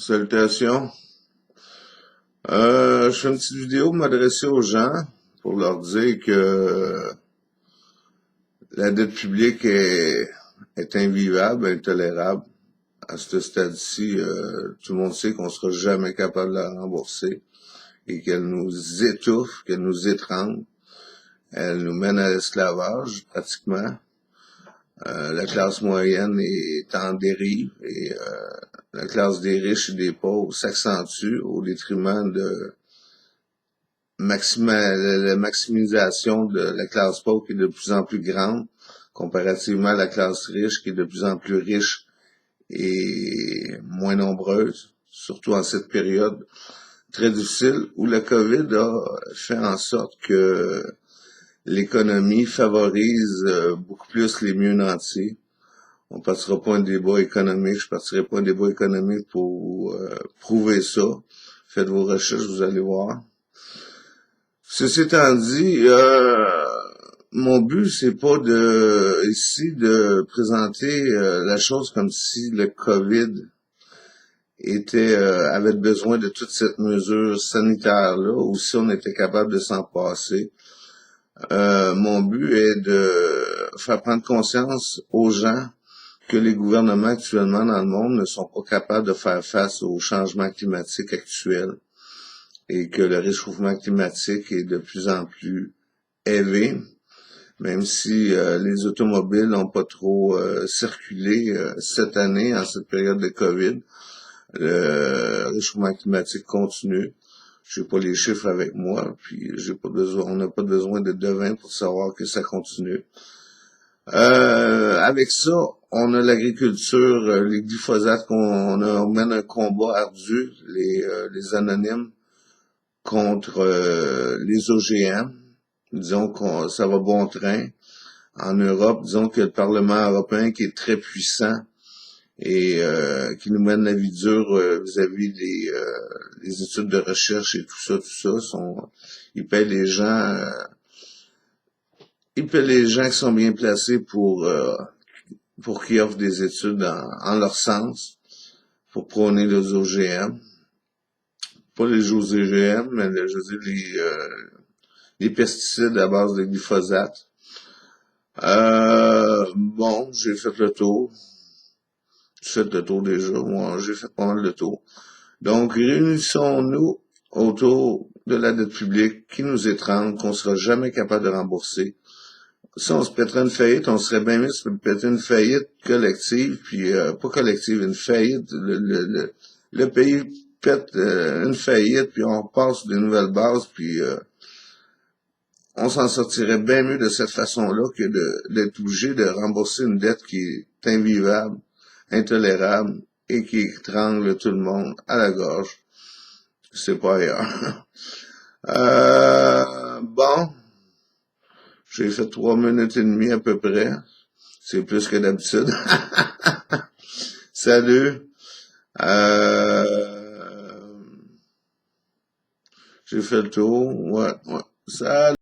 Salutations. Je fais une petite vidéo pour m'adresser aux gens pour leur dire que la dette publique est invivable, intolérable. À ce stade-ci, tout le monde sait qu'on sera jamais capable de la rembourser et qu'elle nous étouffe, qu'elle nous étrangle. Elle nous mène à l'esclavage, pratiquement. La classe moyenne est en dérive et la classe des riches et des pauvres s'accentue au détriment de la maximisation de la classe pauvre qui est de plus en plus grande comparativement à la classe riche qui est de plus en plus riche et moins nombreuse, surtout en cette période très difficile où la COVID a fait en sorte que l'économie favorise beaucoup plus les mieux nantis. On ne partira pas un débat économique, je partirai pas un débat économique pour prouver ça. Faites vos recherches, vous allez voir. Ceci étant dit, mon but c'est pas de présenter la chose comme si le COVID avait besoin de toute cette mesure sanitaire là, ou si on était capable de s'en passer. Mon but est de faire prendre conscience aux gens que les gouvernements actuellement dans le monde ne sont pas capables de faire face au changement climatique actuel et que le réchauffement climatique est de plus en plus élevé, même si les automobiles n'ont pas trop circulé cette année, en cette période de COVID. Le réchauffement climatique continue. J'ai pas les chiffres avec moi, puis on n'a pas besoin de devin pour savoir que ça continue. Avec ça, on a l'agriculture, les glyphosates, on mène un combat ardu, les anonymes, contre les OGM. Disons que ça va bon train. En Europe, disons que le Parlement européen qui est très puissant et qui nous mène la vie dure vis-à-vis des études de recherche et tout ça, ils paient les gens qui sont bien placés pour qu'ils offrent des études en leur sens, pour prôner les OGM. Pas les OGM, mais je veux dire les pesticides à base de glyphosate. Bon, j'ai fait le tour. J'ai fait le tour déjà. Moi, j'ai fait pas mal le tour. Donc, réunissons-nous autour de la dette publique qui nous étrangle, qu'on sera jamais capable de rembourser. Si on se pèterait une faillite, on serait bien mieux de se péter une faillite collective, puis pas collective, une faillite. Le pays pète une faillite, puis on passe sur des nouvelles bases, puis on s'en sortirait bien mieux de cette façon-là que d'être obligé de rembourser une dette qui est invivable, intolérable et qui étrangle tout le monde à la gorge. C'est pas ailleurs. Bon, j'ai fait 3 minutes et demie à peu près. C'est plus que d'habitude. Salut. J'ai fait le tour. Ouais. Salut.